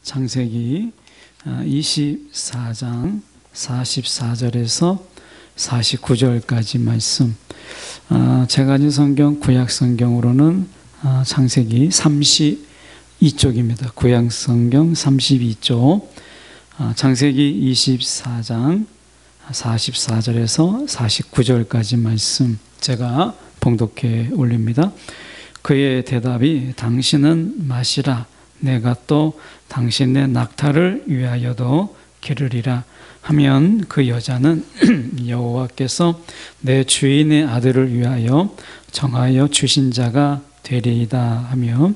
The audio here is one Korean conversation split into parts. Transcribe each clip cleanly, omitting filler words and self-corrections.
창세기 24장 44절에서 49절까지 말씀. 제가 가진 성경, 구약 성경으로는 창세기 32쪽입니다. 구약 성경 32쪽. 창세기 24장 44절에서 49절까지 말씀 제가 봉독해 올립니다. 그의 대답이 당신은 마시라. 내가 또 당신의 낙타를 위하여도 기르리라 하면 그 여자는 여호와께서 내 주인의 아들을 위하여 정하여 주신 자가 되리이다 하며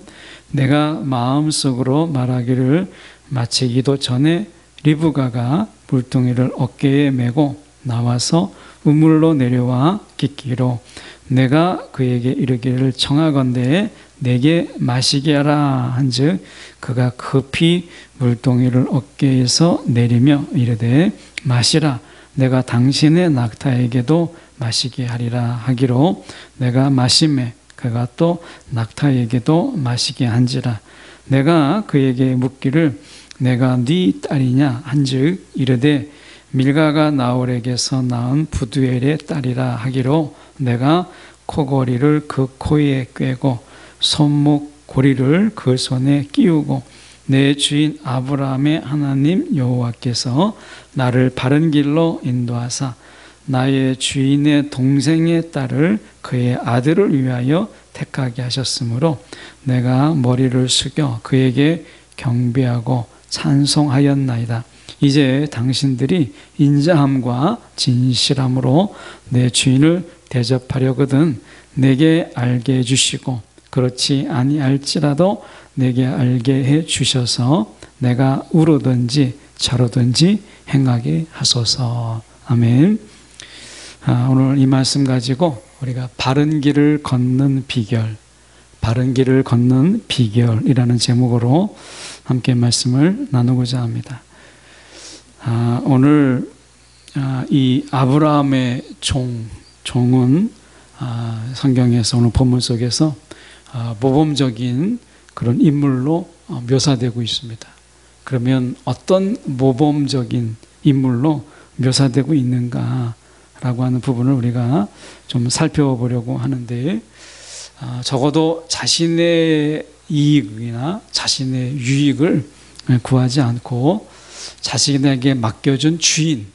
내가 마음속으로 말하기를 마치기도 전에 리브가가 물동이를 어깨에 메고 나와서 우물로 내려와 깃기로 내가 그에게 이르기를 청하건대 내게 마시게 하라 한즉 그가 급히 물동이를 어깨에서 내리며 이르되 마시라 내가 당신의 낙타에게도 마시게 하리라 하기로 내가 마시매 그가 또 낙타에게도 마시게 한지라 내가 그에게 묻기를 내가 네 딸이냐 한즉 이르되 밀가가 나홀에게서 낳은 부두엘의 딸이라 하기로 내가 코고리를 그 코에 꿰고 손목 고리를 그 손에 끼우고 내 주인 아브라함의 하나님 여호와께서 나를 바른 길로 인도하사 나의 주인의 동생의 딸을 그의 아들을 위하여 택하게 하셨으므로 내가 머리를 숙여 그에게 경배하고 찬송하였나이다. 이제 당신들이 인자함과 진실함으로 내 주인을 대접하려거든 내게 알게 해주시고 그렇지 아니할지라도 내게 알게 해 주셔서 내가 우로든지 좌로든지 행하게 하소서. 아멘. 오늘 이 말씀 가지고 우리가 바른 길을 걷는 비결, 바른 길을 걷는 비결이라는 제목으로 함께 말씀을 나누고자 합니다. 오늘 이 아브라함의 종은 성경에서 오늘 본문 속에서 모범적인 그런 인물로 묘사되고 있습니다. 그러면 어떤 모범적인 인물로 묘사되고 있는가라고 하는 부분을 우리가 좀 살펴보려고 하는데 적어도 자신의 이익이나 자신의 유익을 구하지 않고 자신에게 맡겨준 주인,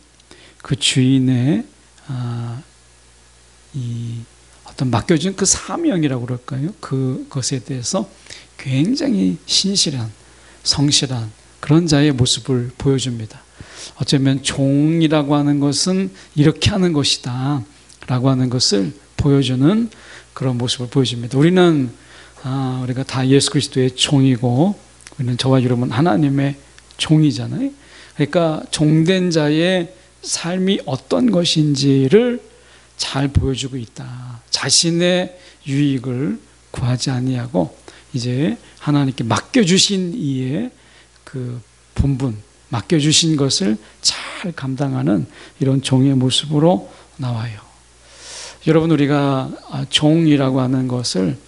그 주인의 어떤 맡겨준 그 사명이라고 그럴까요? 그것에 대해서 굉장히 신실한, 성실한 그런 자의 모습을 보여줍니다. 어쩌면 종이라고 하는 것은 이렇게 하는 것이다 라고 하는 것을 보여주는 그런 모습을 보여줍니다. 우리가 다 예수 그리스도의 종이고 우리는 저와 여러분 하나님의 종이잖아요. 그러니까 종된 자의 삶이 어떤 것인지를 잘 보여주고 있다. 자신의 유익을 구하지 아니하고 이제 하나님께 맡겨주신 이의 그 본분, 맡겨주신 것을 잘 감당하는 이런 종의 모습으로 나와요. 여러분 우리가 종이라고 하는 것을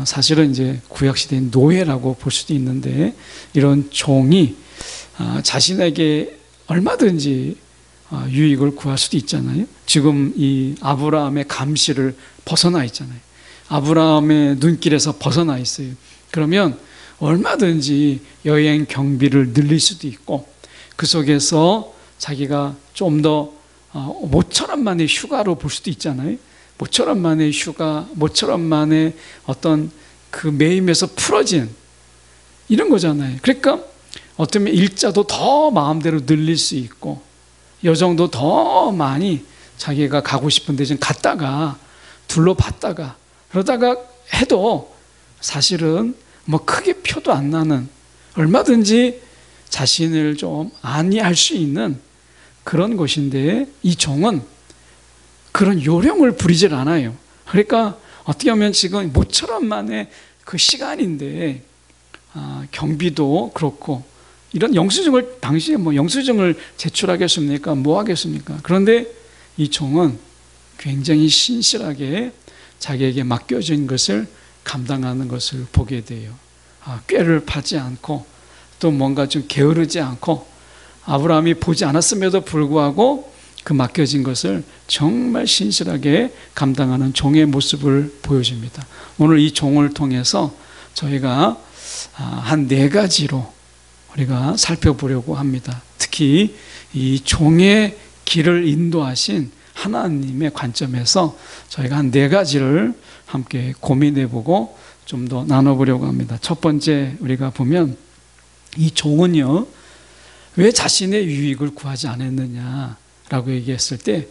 사실은 이제 구약시대의 노예라고 볼 수도 있는데 이런 종이 자신에게 얼마든지 유익을 구할 수도 있잖아요. 지금 이 아브라함의 감시를 벗어나 있잖아요. 아브라함의 눈길에서 벗어나 있어요. 그러면 얼마든지 여행 경비를 늘릴 수도 있고 그 속에서 자기가 좀 더 모처럼 만의 휴가로 볼 수도 있잖아요. 모처럼 만의 휴가, 모처럼 만의 어떤 그 매임에서 풀어진 이런 거잖아요. 그러니까 어쩌면 일자도 더 마음대로 늘릴 수 있고 여정도 더 많이 자기가 가고 싶은 데 좀 갔다가 둘러봤다가 그러다가 해도 사실은 뭐 크게 표도 안 나는 얼마든지 자신을 좀 안위할 수 있는 그런 것인데 이 종은 그런 요령을 부리질 않아요. 그러니까 어떻게 하면 지금 모처럼 만의 그 시간인데 경비도 그렇고 이런 영수증을 당시에 뭐 영수증을 제출하겠습니까? 뭐 하겠습니까? 그런데 이 종은 굉장히 신실하게 자기에게 맡겨진 것을 감당하는 것을 보게 돼요. 꾀를 파지 않고 또 뭔가 좀 게으르지 않고 아브라함이 보지 않았음에도 불구하고 그 맡겨진 것을 정말 신실하게 감당하는 종의 모습을 보여줍니다. 오늘 이 종을 통해서 저희가 한 4가지로 우리가 살펴보려고 합니다. 특히 이 종의 길을 인도하신 하나님의 관점에서 저희가 한 4가지를 함께 고민해보고 좀 더 나눠보려고 합니다. 첫 번째 우리가 보면 이 종은요, 왜 자신의 유익을 구하지 않았느냐라고 얘기했을 때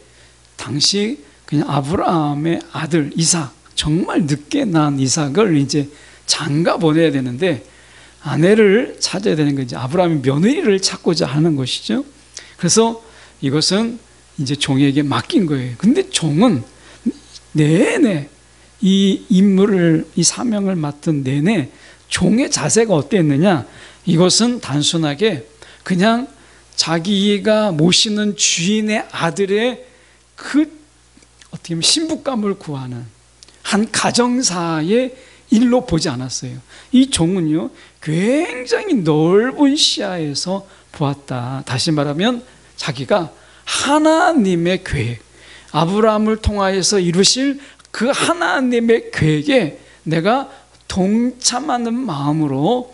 당시 그냥 아브라함의 아들 이삭, 정말 늦게 낳은 이삭을 이제 장가 보내야 되는데 아내를 찾아야 되는 거지. 아브라함이 며느리를 찾고자 하는 것이죠. 그래서 이것은 이제 종에게 맡긴 거예요. 근데 종은 내내 이 임무를, 이 사명을 맡은 내내 종의 자세가 어땠느냐? 이것은 단순하게 그냥 자기가 모시는 주인의 아들의 그 어떻게 보면 신부감을 구하는 한 가정사의 일로 보지 않았어요. 이 종은요, 굉장히 넓은 시야에서 보았다. 다시 말하면 자기가 하나님의 계획, 아브라함을 통하여서 이루실 그 하나님의 계획에 내가 동참하는 마음으로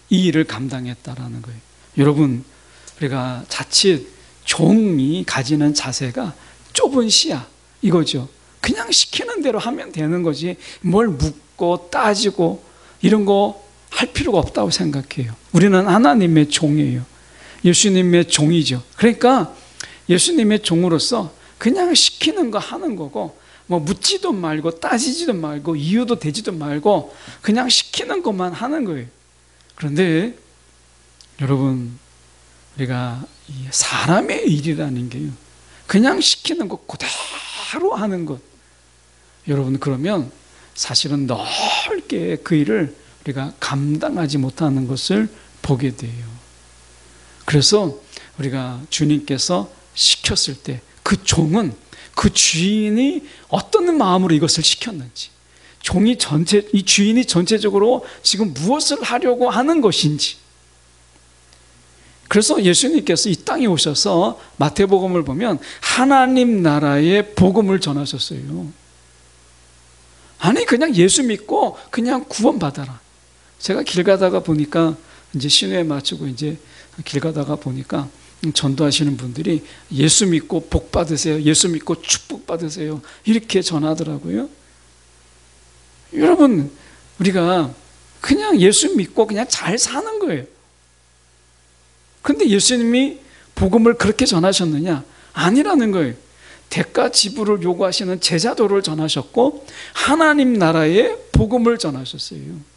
이 일을 감당했다라는 거예요. 여러분, 우리가 자칫 종이 가지는 자세가 좁은 시야 이거죠. 그냥 시키는 대로 하면 되는 거지 뭘 묻고 따지고 이런 거 할 필요가 없다고 생각해요. 우리는 하나님의 종이에요. 예수님의 종이죠. 그러니까 예수님의 종으로서 그냥 시키는 거 하는 거고 뭐 묻지도 말고 따지지도 말고 이유도 되지도 말고 그냥 시키는 것만 하는 거예요. 그런데 여러분, 우리가 사람의 일이라는 게요, 그냥 시키는 것 그대로 하는 것, 여러분, 그러면 사실은 넓게 그 일을 우리가 감당하지 못하는 것을 보게 돼요. 그래서 우리가 주님께서 시켰을 때 그 종은 그 주인이 어떤 마음으로 이것을 시켰는지, 이 주인이 전체적으로 지금 무엇을 하려고 하는 것인지. 그래서 예수님께서 이 땅에 오셔서 마태복음을 보면 하나님 나라의 복음을 전하셨어요. 아니, 그냥 예수 믿고 그냥 구원받아라. 제가 길 가다가 보니까 이제 신호에 맞추고 이제 길 가다가 보니까 전도하시는 분들이 예수 믿고 복 받으세요, 예수 믿고 축복 받으세요, 이렇게 전하더라고요. 여러분, 우리가 그냥 예수 믿고 그냥 잘 사는 거예요. 그런데 예수님이 복음을 그렇게 전하셨느냐? 아니라는 거예요. 대가 지불을 요구하시는 제자도를 전하셨고 하나님 나라의 복음을 전하셨어요.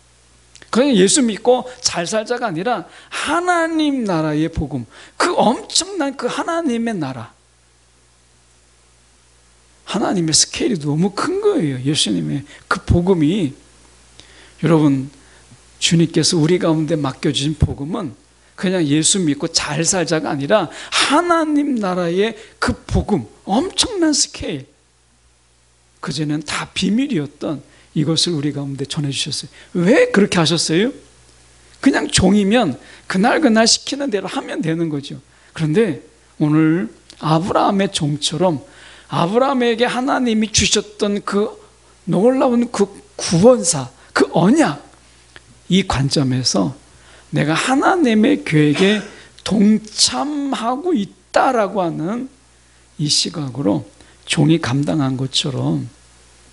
그냥 예수 믿고 잘 살자가 아니라 하나님 나라의 복음, 그 엄청난 그 하나님의 나라, 하나님의 스케일이 너무 큰 거예요. 예수님의 그 복음이. 여러분, 주님께서 우리 가운데 맡겨주신 복음은 그냥 예수 믿고 잘 살자가 아니라 하나님 나라의 그 복음, 엄청난 스케일, 그전에는 다 비밀이었던 이것을 우리 가운데 전해주셨어요. 왜 그렇게 하셨어요? 그냥 종이면 그날 시키는 대로 하면 되는 거죠. 그런데 오늘 아브라함의 종처럼 아브라함에게 하나님이 주셨던 그 놀라운 그 구원사, 그 언약, 이 관점에서 내가 하나님의 계획에 동참하고 있다라고 하는 이 시각으로 종이 감당한 것처럼,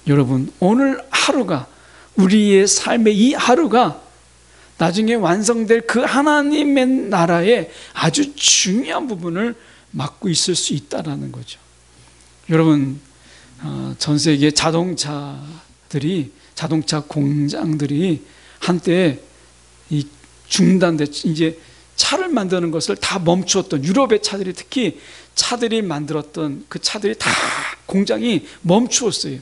여러분, 오늘 하루가, 우리의 삶의 이 하루가 나중에 완성될 그 하나님의 나라의 아주 중요한 부분을 맡고 있을 수 있다라는 거죠. 여러분, 전 세계 자동차 공장들이 한때 이 중단돼 이제 차를 만드는 것을 다 멈추었던, 유럽의 차들이, 특히 차들이 만들었던 그 차들이 다 공장이 멈추었어요.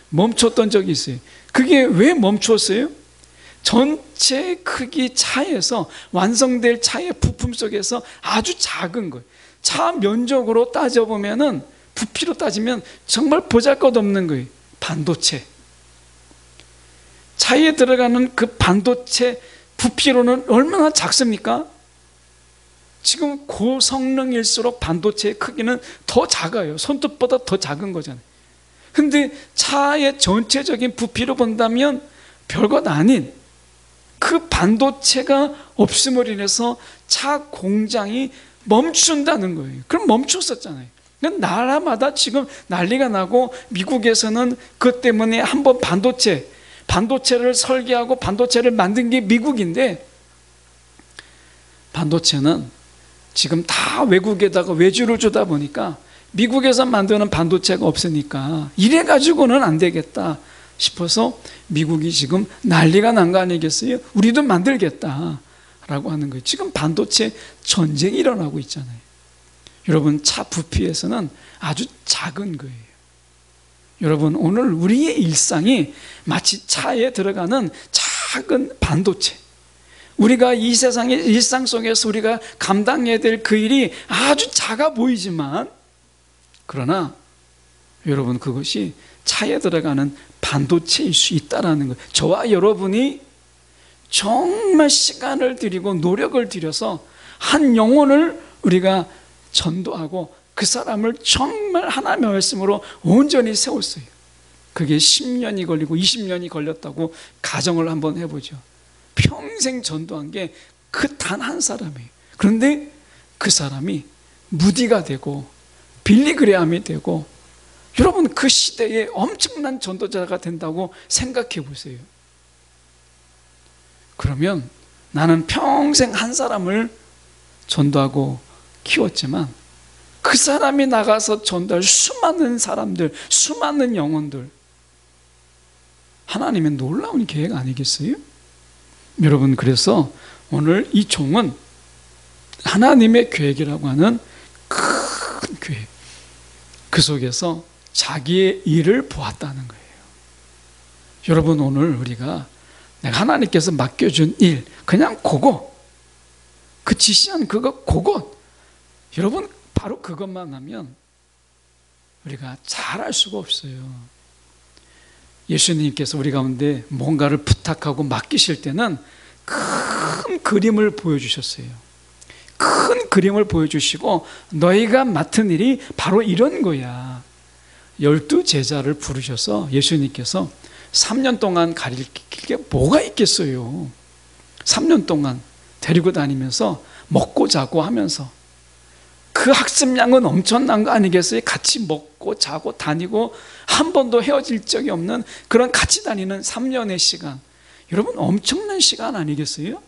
멈췄던 적이 있어요. 그게 왜 멈추었어요? 전체 크기 차에서, 완성될 차의 부품 속에서 아주 작은 거예요. 차 면적으로 따져보면은, 부피로 따지면 정말 보잘것없는 거예요. 반도체. 차에 들어가는 그 반도체 부피로는 얼마나 작습니까? 지금 고성능일수록 반도체의 크기는 더 작아요. 손톱보다 더 작은 거잖아요. 근데 차의 전체적인 부피로 본다면 별것 아닌 그 반도체가 없음으로 인해서 차 공장이 멈춘다는 거예요. 그럼 멈췄었잖아요. 나라마다 지금 난리가 나고, 미국에서는 그 때문에 한번 반도체를 설계하고 반도체를 만든 게 미국인데, 반도체는 지금 다 외국에다가 외주를 주다 보니까 미국에서 만드는 반도체가 없으니까 이래 가지고는 안 되겠다 싶어서 미국이 지금 난리가 난 거 아니겠어요? 우리도 만들겠다라고 하는 거예요. 지금 반도체 전쟁이 일어나고 있잖아요. 여러분, 차 부피에서는 아주 작은 거예요. 여러분, 오늘 우리의 일상이 마치 차에 들어가는 작은 반도체, 우리가 이 세상의 일상 속에서 우리가 감당해야 될 그 일이 아주 작아 보이지만, 그러나 여러분, 그것이 차에 들어가는 반도체일 수 있다는 거예요. 저와 여러분이 정말 시간을 들이고 노력을 들여서 한 영혼을 우리가 전도하고 그 사람을 정말 하나님의 말씀으로 온전히 세웠어요. 그게 10년이 걸리고 20년이 걸렸다고 가정을 한번 해보죠. 평생 전도한 게 그 단 한 사람이에요. 그런데 그 사람이 무디가 되고 빌리그레함이 되고, 여러분, 그 시대에 엄청난 전도자가 된다고 생각해 보세요. 그러면 나는 평생 한 사람을 전도하고 키웠지만 그 사람이 나가서 전도할 수많은 사람들, 수많은 영혼들, 하나님의 놀라운 계획 아니겠어요? 여러분, 그래서 오늘 이 종은 하나님의 계획이라고 하는 큰 계획, 그 속에서 자기의 일을 보았다는 거예요. 여러분, 오늘 우리가 내가 하나님께서 맡겨준 일, 그냥 그거, 그 지시한 그것, 여러분, 바로 그것만 하면 우리가 잘할 수가 없어요. 예수님께서 우리 가운데 뭔가를 부탁하고 맡기실 때는 큰 그림을 보여주셨어요. 큰 그림을 보여주시고, 너희가 맡은 일이 바로 이런 거야. 12 제자를 부르셔서 예수님께서 3년 동안 가릴 게 뭐가 있겠어요. 3년 동안 데리고 다니면서 먹고 자고 하면서, 그 학습량은 엄청난 거 아니겠어요? 같이 먹고 자고 다니고 한 번도 헤어질 적이 없는 그런 같이 다니는 3년의 시간, 여러분, 엄청난 시간 아니겠어요?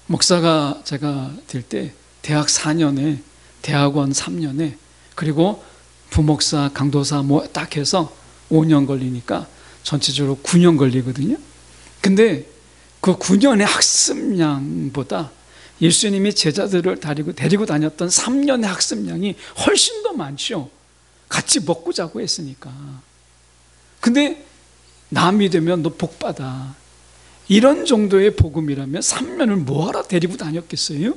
목사가 제가 될 때 대학 4년에, 대학원 3년에, 그리고 부목사, 강도사 뭐 딱 해서 5년 걸리니까 전체적으로 9년 걸리거든요. 근데 그 9년의 학습량보다 예수님이 제자들을 데리고 다녔던 3년의 학습량이 훨씬 더 많죠. 같이 먹고 자고 했으니까. 근데 남이 되면 너 복 받아, 이런 정도의 복음이라면 3년을 뭐하러 데리고 다녔겠어요?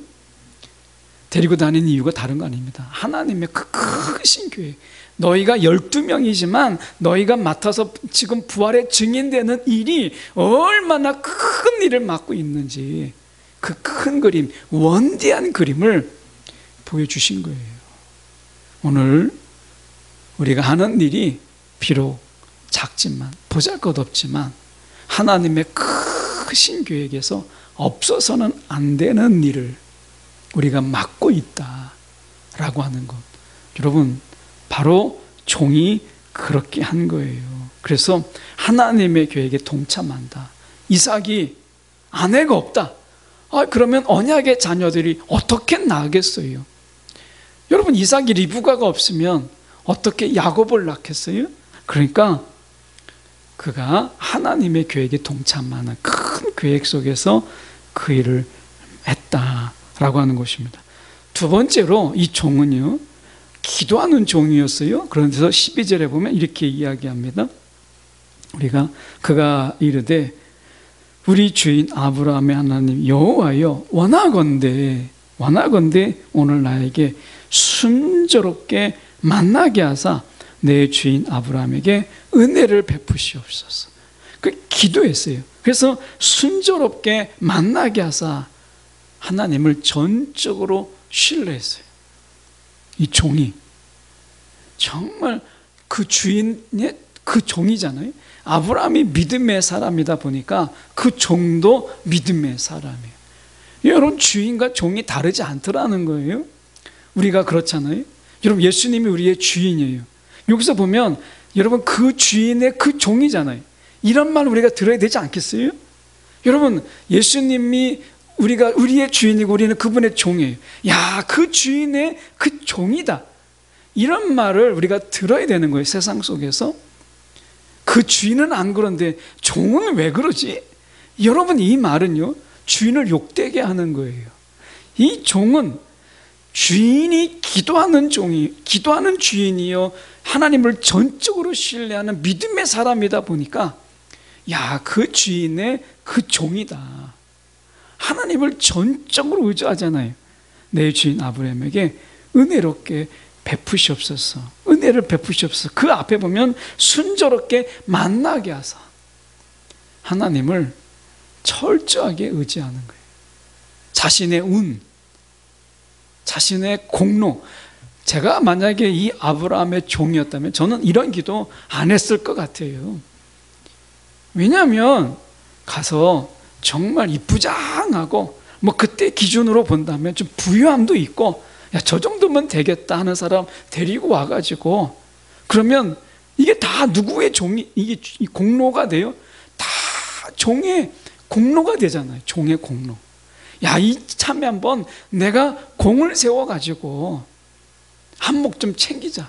데리고 다니는 이유가 다른 거 아닙니다. 하나님의 그 크신 교회, 너희가 12명이지만 너희가 맡아서 지금 부활의 증인되는 일이 얼마나 큰 일을 맡고 있는지, 그 큰 그림, 원대한 그림을 보여주신 거예요. 오늘 우리가 하는 일이 비록 작지만, 보잘것없지만 하나님의 크신 계획에서 없어서는 안 되는 일을 우리가 맡고 있다라고 하는 것, 여러분, 바로 종이 그렇게 한 거예요. 그래서 하나님의 계획에 동참한다. 이삭이 아내가 없다. 그러면 언약의 자녀들이 어떻게 나겠어요? 여러분, 이삭이 리브가가 없으면 어떻게 야곱을 낳겠어요? 그러니까 그가 하나님의 계획에 동참하는 큰 계획 속에서 그 일을 했다라고 하는 것입니다. 두 번째로 이 종은요, 기도하는 종이었어요. 그런데서 12절에 보면 이렇게 이야기합니다. 그가 이르되 우리 주인 아브라함의 하나님 여호와여, 원하건대 오늘 나에게 순조롭게 만나게 하사 내 주인 아브라함에게 은혜를 베푸시옵소서. 그 기도했어요. 그래서 순조롭게 만나게 하사 하나님을 전적으로 신뢰했어요. 이 종이 정말 그 주인의 그 종이잖아요. 아브라함이 믿음의 사람이다 보니까 그 종도 믿음의 사람이에요. 여러분, 주인과 종이 다르지 않더라는 거예요. 우리가 그렇잖아요. 여러분, 예수님이 우리의 주인이에요. 여기서 보면 여러분, 그 주인의 그 종이잖아요. 이런 말 우리가 들어야 되지 않겠어요? 여러분, 예수님이 우리의 주인이고 우리는 그분의 종이에요. 야, 그 주인의 그 종이다. 이런 말을 우리가 들어야 되는 거예요. 세상 속에서. 그 주인은 안 그런데 종은 왜 그러지? 여러분, 이 말은요, 주인을 욕되게 하는 거예요. 이 종은 주인이 기도하는 주인이요, 하나님을 전적으로 신뢰하는 믿음의 사람이다 보니까, 야, 그 주인의 그 종이다. 하나님을 전적으로 의지하잖아요. 내 주인 아브라함에게 은혜롭게 베푸시옵소서. 은혜를 베푸시옵소서. 그 앞에 보면 순조롭게 만나게 하사 하나님을 철저하게 의지하는 거예요. 자신의 운, 자신의 공로. 제가 만약에 이 아브라함의 종이었다면 저는 이런 기도 안 했을 것 같아요. 왜냐하면 가서 정말 이쁘장하고, 뭐 그때 기준으로 본다면 좀 부유함도 있고, 야, 저 정도면 되겠다 하는 사람 데리고 와가지고, 그러면 이게 다 누구의 이게 공로가 돼요? 다 종의 공로가 되잖아요. 종의 공로. 야, 이참에 한번 내가 공을 세워가지고 한몫 좀 챙기자.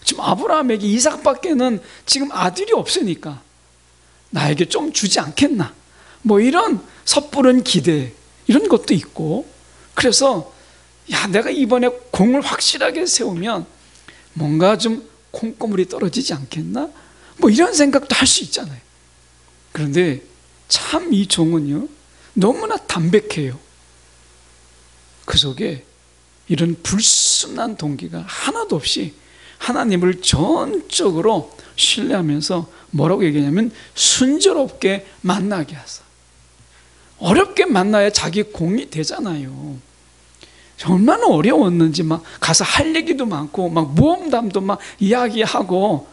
지금 아브라함에게 이삭밖에는 지금 아들이 없으니까 나에게 좀 주지 않겠나. 뭐 이런 섣부른 기대, 이런 것도 있고, 그래서 야, 내가 이번에 공을 확실하게 세우면 뭔가 좀 콩고물이 떨어지지 않겠나? 뭐 이런 생각도 할 수 있잖아요. 그런데 참 이 종은요, 너무나 담백해요. 그 속에 이런 불순한 동기가 하나도 없이 하나님을 전적으로 신뢰하면서 뭐라고 얘기하냐면 순조롭게 만나게 하사. 어렵게 만나야 자기 공이 되잖아요. 얼마나 어려웠는지 막 가서 할 얘기도 많고 막 모험담도 막 이야기하고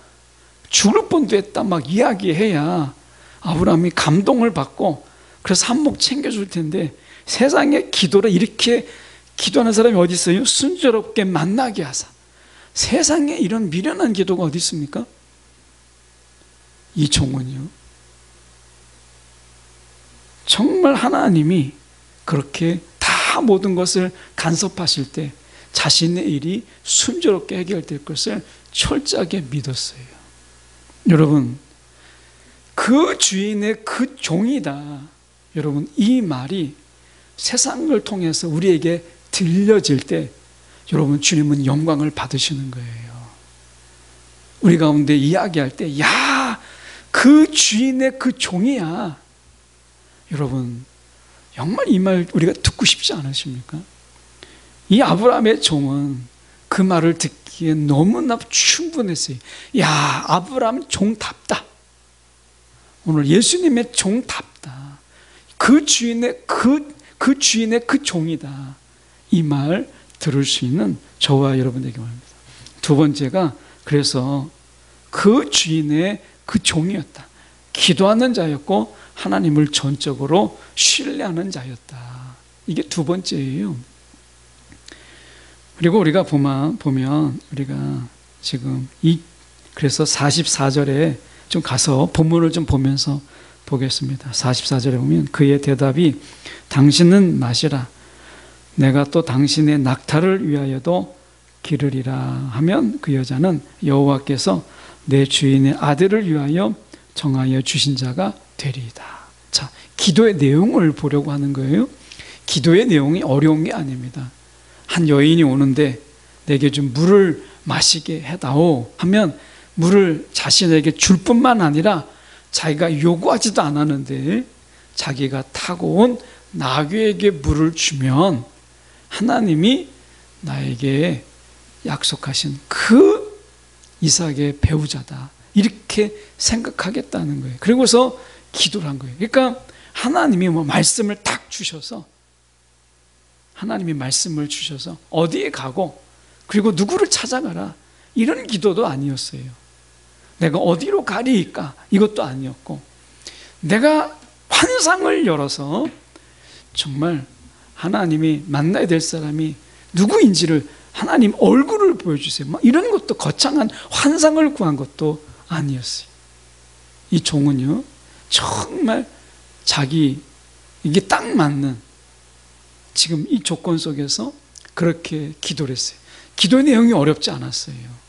죽을 뻔도 했다 막 이야기해야 아브라함이 감동을 받고 그래서 한몫 챙겨줄 텐데, 세상에 기도를 이렇게 기도하는 사람이 어디 있어요? 순조롭게 만나게 하사. 세상에 이런 미련한 기도가 어디 있습니까? 이 종은요, 정말 하나님이 그렇게 다 모든 것을 간섭하실 때 자신의 일이 순조롭게 해결될 것을 철저하게 믿었어요. 여러분, 그 주인의 그 종이다. 여러분, 이 말이 세상을 통해서 우리에게 들려질 때 여러분, 주님은 영광을 받으시는 거예요. 우리 가운데 이야기할 때, 야, 그 주인의 그 종이야. 여러분, 정말 이 말 우리가 듣고 싶지 않으십니까? 이 아브라함의 종은 그 말을 듣기에 너무나 충분했어요. 야, 아브라함 종답다. 오늘 예수님의 종답다. 그 주인의 그 종이다. 이 말 들을 수 있는 저와 여러분에게 말입니다. 두 번째가, 그래서 그 주인의 그 종이었다. 기도하는 자였고 하나님을 전적으로 신뢰하는 자였다. 이게 두 번째예요. 그리고 우리가 보면 우리가 지금 그래서 44절에 좀 가서 본문을 좀 보면서 보겠습니다. 44절에 보면 그의 대답이 당신은 마시라. 내가 또 당신의 낙타를 위하여도 기르리라 하면 그 여자는 여호와께서 내 주인의 아들을 위하여 정하여 주신 자가 되리이다. 자, 기도의 내용을 보려고 하는 거예요. 기도의 내용이 어려운 게 아닙니다. 한 여인이 오는데 내게 좀 물을 마시게 해다오 하면 물을 자신에게 줄 뿐만 아니라 자기가 요구하지도 않았는데 자기가 타고 온 나귀에게 물을 주면 하나님이 나에게 약속하신 그 이삭의 배우자다. 이렇게 생각하겠다는 거예요. 그리고서 기도를 한 거예요. 그러니까 하나님이 말씀을 딱 주셔서, 하나님이 말씀을 주셔서 어디에 가고 그리고 누구를 찾아가라, 이런 기도도 아니었어요. 내가 어디로 가리까, 이것도 아니었고, 내가 환상을 열어서 정말 하나님이 만나야 될 사람이 누구인지를, 하나님 얼굴을 보여주세요, 이런 것도, 거창한 환상을 구한 것도 아니었어요. 이 종은요, 정말 자기 이게 딱 맞는 지금 이 조건 속에서 그렇게 기도를 했어요. 기도의 내용이 어렵지 않았어요.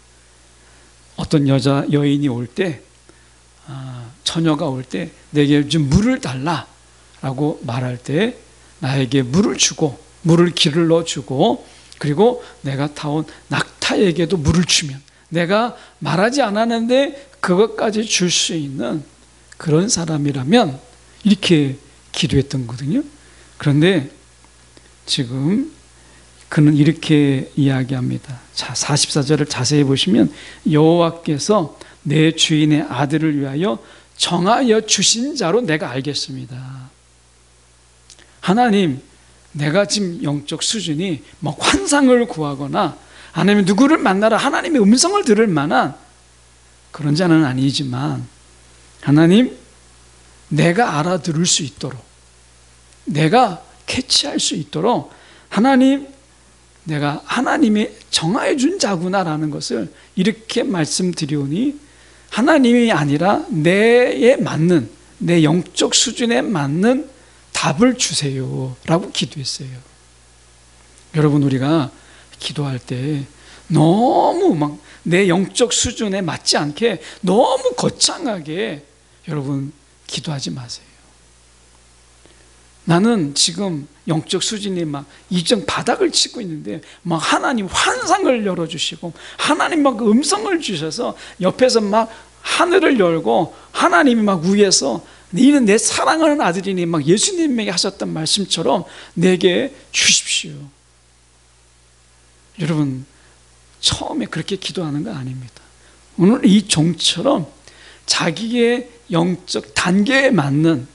어떤 여인이 올 때, 처녀가 올 때 내게 좀 물을 달라라고 말할 때 나에게 물을 주고, 물을 기울여 주고, 그리고 내가 타온 낙타에게도 물을 주면, 내가 말하지 않았는데 그것까지 줄 수 있는 그런 사람이라면, 이렇게 기도했던 거거든요. 그런데 지금 그는 이렇게 이야기합니다. 자, 44절을 자세히 보시면, 여호와께서 내 주인의 아들을 위하여 정하여 주신 자로 내가 알겠습니다. 하나님, 내가 지금 영적 수준이 환상을 구하거나 아니면 누구를 만나라, 하나님의 음성을 들을 만한 그런 자는 아니지만, 하나님, 내가 알아들을 수 있도록, 내가 캐치할 수 있도록, 하나님, 내가 하나님이 정하여 준 자구나라는 것을 이렇게 말씀드리오니, 하나님이 아니라 내에 맞는, 내 영적 수준에 맞는 답을 주세요 라고 기도했어요. 여러분, 우리가 기도할 때 너무 내 영적 수준에 맞지 않게 너무 거창하게 여러분 기도하지 마세요. 나는 지금 영적 수준이 이전 바닥을 치고 있는데 하나님 환상을 열어주시고, 하나님 음성을 주셔서 옆에서 하늘을 열고, 하나님이 위에서 너는 내 사랑하는 아들이니 예수님에게 하셨던 말씀처럼 내게 주십시오. 여러분, 처음에 그렇게 기도하는 거 아닙니다. 오늘 이 종처럼 자기의 영적 단계에 맞는,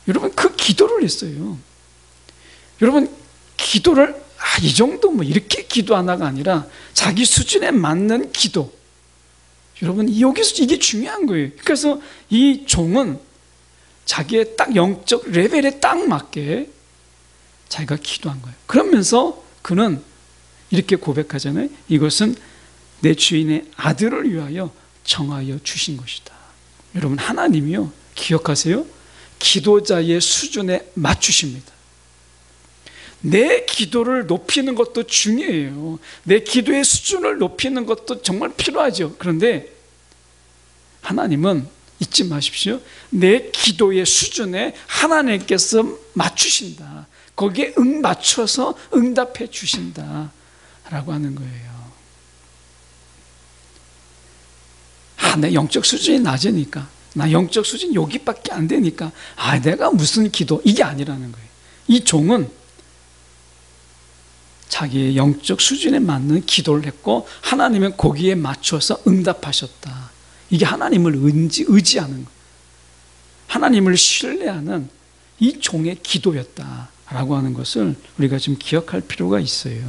여러분, 그 기도를 했어요. 여러분, 기도를 이 정도 이렇게 기도하나가 아니라 자기 수준에 맞는 기도. 여러분, 여기서 이게 중요한 거예요. 그래서 이 종은 자기의 딱 영적 레벨에 딱 맞게 자기가 기도한 거예요. 그러면서 그는 이렇게 고백하잖아요. 이것은 내 주인의 아들을 위하여 정하여 주신 것이다. 여러분, 하나님이요, 기억하세요, 기도자의 수준에 맞추십니다. 내 기도를 높이는 것도 중요해요. 내 기도의 수준을 높이는 것도 정말 필요하죠. 그런데 하나님은 잊지 마십시오. 내 기도의 수준에 하나님께서 맞추신다. 거기에 맞춰서 응답해 주신다 라고 하는 거예요. 내 영적 수준이 낮으니까, 나 영적 수준이 여기밖에 안 되니까 내가 무슨 기도, 이게 아니라는 거예요. 이 종은 자기의 영적 수준에 맞는 기도를 했고, 하나님은 거기에 맞춰서 응답하셨다. 이게 하나님을 의지하는 거예요. 하나님을 신뢰하는 이 종의 기도였다라고 하는 것을 우리가 좀 기억할 필요가 있어요.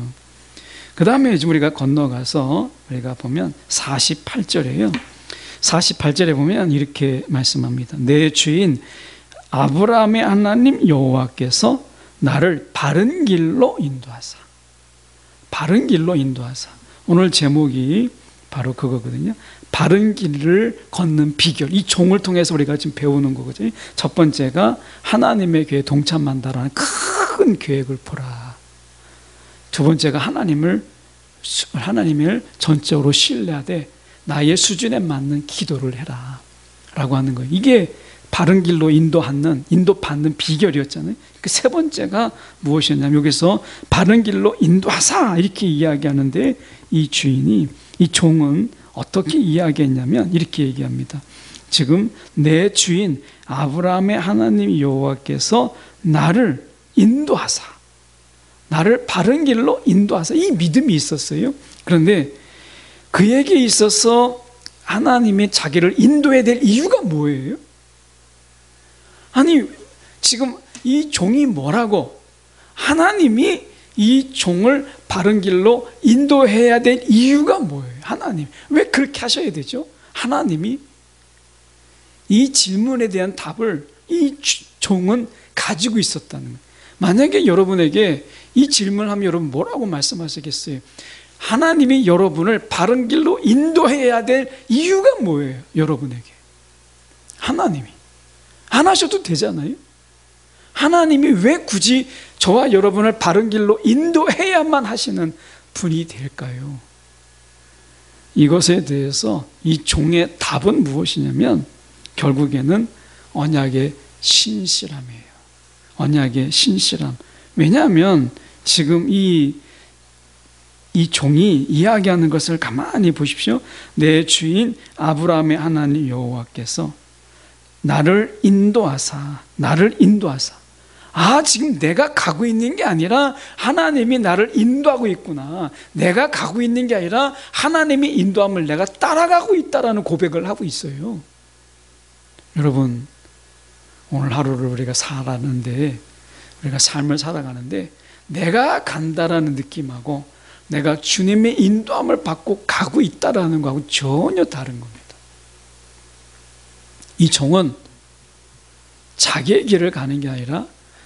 그 다음에 지금 우리가 건너가서 우리가 보면 48절이에요. 48절에 보면 이렇게 말씀합니다. 내 주인 아브라함의 하나님 여호와께서 나를 바른 길로 인도하사. 바른 길로 인도하사. 오늘 제목이 바로 그거거든요. 바른 길을 걷는 비결. 이 종을 통해서 우리가 지금 배우는 거거든요. 첫 번째가 하나님의 교회에 동참한다라는 큰 계획을 보라. 두 번째가 하나님을 전적으로 신뢰하되 나의 수준에 맞는 기도를 해라 라고 하는 거예요. 이게 바른 길로 인도받는 비결이었잖아요. 그 세 번째가 무엇이었냐면, 여기서 바른 길로 인도하사 이렇게 이야기하는데, 이 주인이, 이 종은 어떻게 이야기했냐면 이렇게 얘기합니다. 지금 내 주인 아브라함의 하나님 여호와께서 나를 인도하사, 나를 바른 길로 인도하사, 이 믿음이 있었어요. 그런데 그에게 있어서 하나님이 자기를 인도해야 될 이유가 뭐예요? 아니, 지금 이 종이 뭐라고? 하나님이 이 종을 바른 길로 인도해야 될 이유가 뭐예요? 하나님. 왜 그렇게 하셔야 되죠? 하나님이 이 질문에 대한 답을 이 종은 가지고 있었다는 거예요. 만약에 여러분에게 이 질문을 하면 여러분 뭐라고 말씀하시겠어요? 하나님이 여러분을 바른 길로 인도해야 될 이유가 뭐예요? 여러분에게. 하나님이. 안 하셔도 되잖아요. 하나님이 왜 굳이 저와 여러분을 바른 길로 인도해야만 하시는 분이 될까요? 이것에 대해서 이 종의 답은 무엇이냐면 결국에는 언약의 신실함이에요. 언약의 신실함. 왜냐하면 지금 이 종이 이야기하는 것을 가만히 보십시오. 내 주인 아브라함의 하나님 여호와께서 나를 인도하사. 지금 내가 가고 있는 게 아니라 하나님이 나를 인도하고 있구나. 내가 가고 있는 게 아니라 하나님이 인도함을 내가 따라가고 있다라는 고백을 하고 있어요. 여러분, 오늘 하루를 우리가 우리가 삶을 살아가는데 내가 간다라는 느낌하고 내가 주님의 인도함을 받고 가고 있다라는 거하고 전혀 다른 겁니다. 이 종은 자기의 길을 가는 게 아니라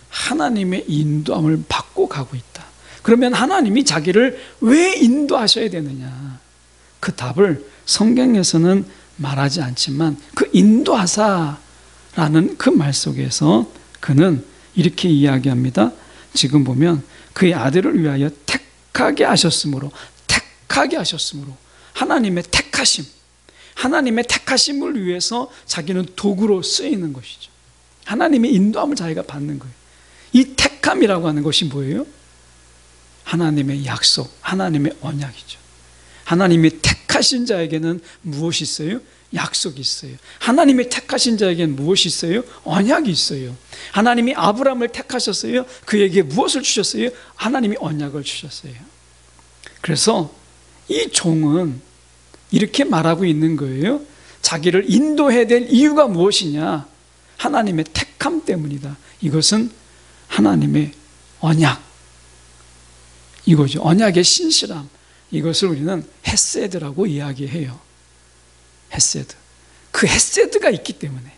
하나님의 인도함을 받고 가고 있다. 그러면 하나님이 자기를 왜 인도하셔야 되느냐? 그 답을 성경에서는 말하지 않지만 그 인도하사라는 그 말 속에서 그는 이렇게 이야기합니다. 지금 보면 그의 아들을 위하여 택하게 하셨으므로 하나님의 택하심을 위해서 자기는 도구로 쓰이는 것이죠. 하나님의 인도함을 자기가 받는 거예요. 이 택함이라고 하는 것이 뭐예요? 하나님의 약속, 하나님의 언약이죠. 하나님이 택하신 자에게는 무엇이 있어요? 약속이 있어요. 하나님이 택하신 자에게는 무엇이 있어요? 언약이 있어요. 하나님이 아브라함을 택하셨어요. 그에게 무엇을 주셨어요? 하나님이 언약을 주셨어요. 그래서 이 종은 이렇게 말하고 있는 거예요. 자기를 인도해야 될 이유가 무엇이냐? 하나님의 택함 때문이다. 이것은 하나님의 언약, 이거죠. 언약의 신실함. 이것을 우리는 헤세드라고 이야기해요. 헤세드. 그 헤세드가 있기 때문에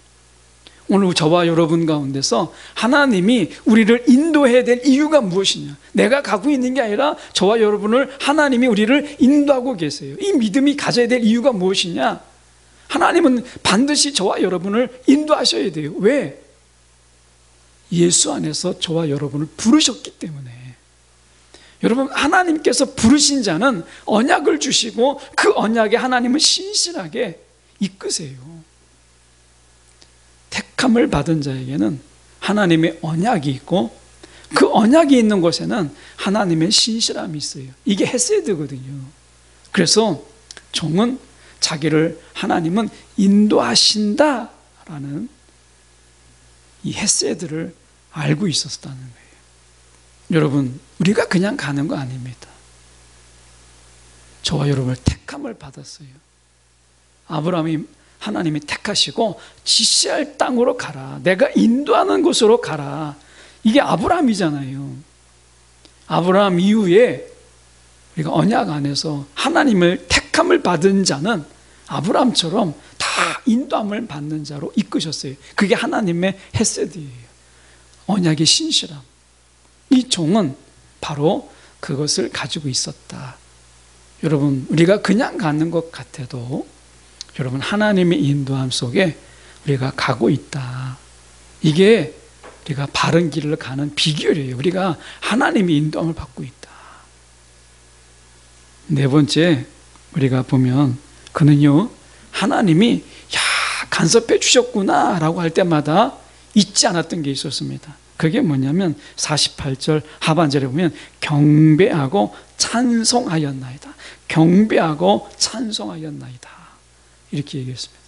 오늘 저와 여러분 가운데서 하나님이 우리를 인도해야 될 이유가 무엇이냐? 내가 가고 있는 게 아니라 저와 여러분을 하나님이 우리를 인도하고 계세요. 이 믿음이 가져야 될 이유가 무엇이냐? 하나님은 반드시 저와 여러분을 인도하셔야 돼요. 왜? 예수 안에서 저와 여러분을 부르셨기 때문에. 여러분, 하나님께서 부르신 자는 언약을 주시고 그 언약에 하나님은 신실하게 이끄세요. 택함을 받은 자에게는 하나님의 언약이 있고 그 언약이 있는 곳에는 하나님의 신실함이 있어요. 이게 헤세드거든요. 그래서 종은 자기를 하나님은 인도하신다라는 이 헤세드를 알고 있었다는 거예요. 여러분, 우리가 그냥 가는 거 아닙니다. 저와 여러분을 택함을 받았어요. 아브라함이 하나님이 택하시고 지시할 땅으로 가라. 내가 인도하는 곳으로 가라. 이게 아브라함이잖아요. 아브라함 이후에 우리가 언약 안에서 하나님을 택함을 받은 자는 아브라함처럼 다 인도함을 받는 자로 이끄셨어요. 그게 하나님의 헤세드예요. 언약의 신실함. 이 종은 바로 그것을 가지고 있었다. 여러분, 우리가 그냥 가는 것 같아도 여러분, 하나님의 인도함 속에 우리가 가고 있다. 이게 우리가 바른 길을 가는 비결이에요. 우리가 하나님의 인도함을 받고 있다. 네 번째, 우리가 보면 그는요, 하나님이 간섭해 주셨구나 라고 할 때마다 잊지 않았던 게 있었습니다. 그게 뭐냐면 48절 하반절에 보면 경배하고 찬송하였나이다. 경배하고 찬송하였나이다. 이렇게 얘기했습니다.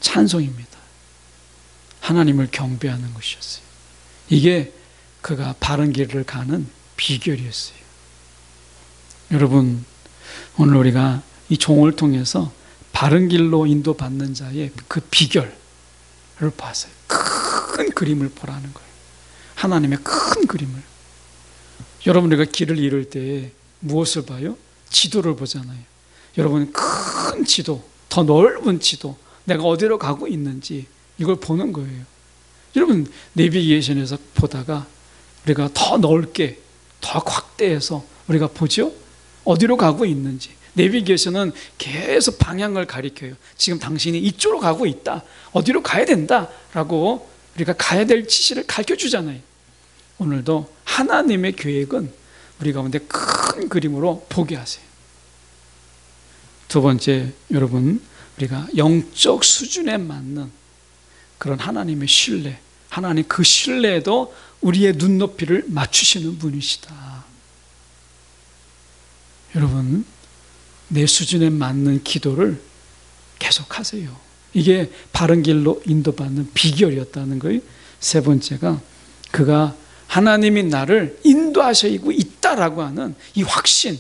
찬송입니다. 하나님을 경배하는 것이었어요. 이게 그가 바른 길을 가는 비결이었어요. 여러분, 오늘 우리가 이 종을 통해서 바른 길로 인도받는 자의 그 비결을 봤어요. 큰 그림을 보라는 거예요. 하나님의 큰 그림을. 여러분, 우리가 길을 잃을 때 무엇을 봐요? 지도를 보잖아요. 여러분, 큰 지도, 더 넓은 지도, 내가 어디로 가고 있는지 이걸 보는 거예요. 여러분, 내비게이션에서 보다가 우리가 더 넓게, 더 확대해서 우리가 보죠? 어디로 가고 있는지. 내비게이션은 계속 방향을 가리켜요. 지금 당신이 이쪽으로 가고 있다. 어디로 가야 된다라고 우리가 가야 될 지시를 가르쳐 주잖아요. 오늘도 하나님의 계획은 우리 가운데 큰 그림으로 보게 하세요. 두 번째, 여러분, 우리가 영적 수준에 맞는 그런 하나님의 신뢰, 하나님 그 신뢰에도 우리의 눈높이를 맞추시는 분이시다. 여러분, 내 수준에 맞는 기도를 계속하세요. 이게 바른 길로 인도받는 비결이었다는 거예요. 세 번째가 그가 하나님이 나를 인도하시고 있다라고 하는 이 확신,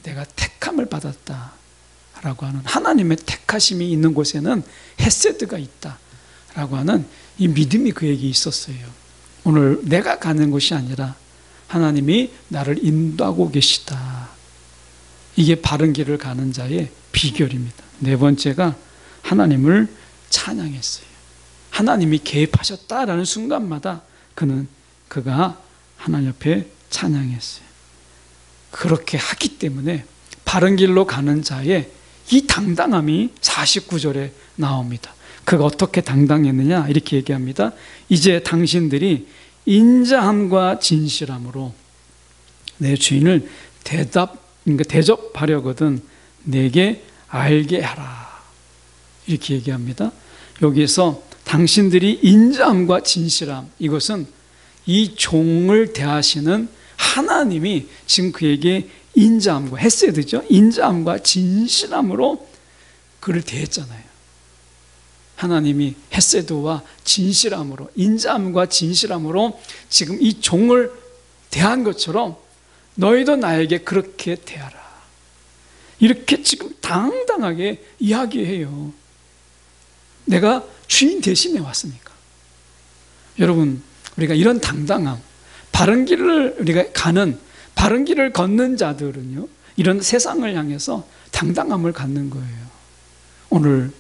내가 택함을 받았다라고 하는 하나님의 택하심이 있는 곳에는 헤세드가 있다라고 하는 이 믿음이 그에게 있었어요. 오늘 내가 가는 곳이 아니라 하나님이 나를 인도하고 계시다. 이게 바른 길을 가는 자의 비결입니다. 네 번째가 하나님을 찬양했어요. 하나님이 개입하셨다라는 순간마다 그가 하나님 옆에 찬양했어요. 그렇게 하기 때문에 바른 길로 가는 자의 이 당당함이 49절에 나옵니다. 그가 어떻게 당당했느냐 이렇게 얘기합니다. 이제 당신들이 인자함과 진실함으로 내 주인을 대접하려거든 내게 알게 하라. 이렇게 얘기합니다. 여기에서 당신들이 인자함과 진실함, 이것은 이 종을 대하시는 하나님이 지금 그에게 인자함과 헤세드죠. 인자함과 진실함으로 그를 대했잖아요. 하나님이 헤세드와 진실함으로, 인자함과 진실함으로 지금 이 종을 대한 것처럼 너희도 나에게 그렇게 대하라. 이렇게 지금 당당하게 이야기해요. 내가 주인 대신에 왔으니까. 여러분, 우리가 이런 당당함, 바른 길을 우리가 가는, 바른 길을 걷는 자들은요, 이런 세상을 향해서 당당함을 갖는 거예요. 오늘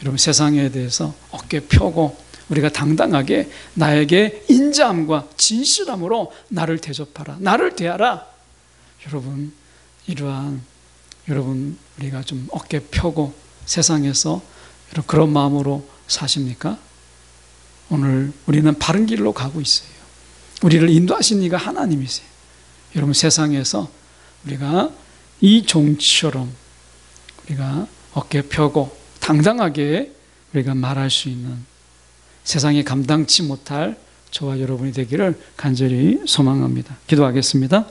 여러분, 세상에 대해서 어깨 펴고 우리가 당당하게 나에게 인자함과 진실함으로 나를 대접하라, 나를 대하라. 여러분, 여러분 우리가 좀 어깨 펴고 세상에서 그런 마음으로 사십니까? 오늘 우리는 바른 길로 가고 있어요. 우리를 인도하신 이가 하나님이세요. 여러분, 세상에서 우리가 이 종처럼 우리가 어깨 펴고 당당하게 우리가 말할 수 있는, 세상에 감당치 못할 저와 여러분이 되기를 간절히 소망합니다. 기도하겠습니다.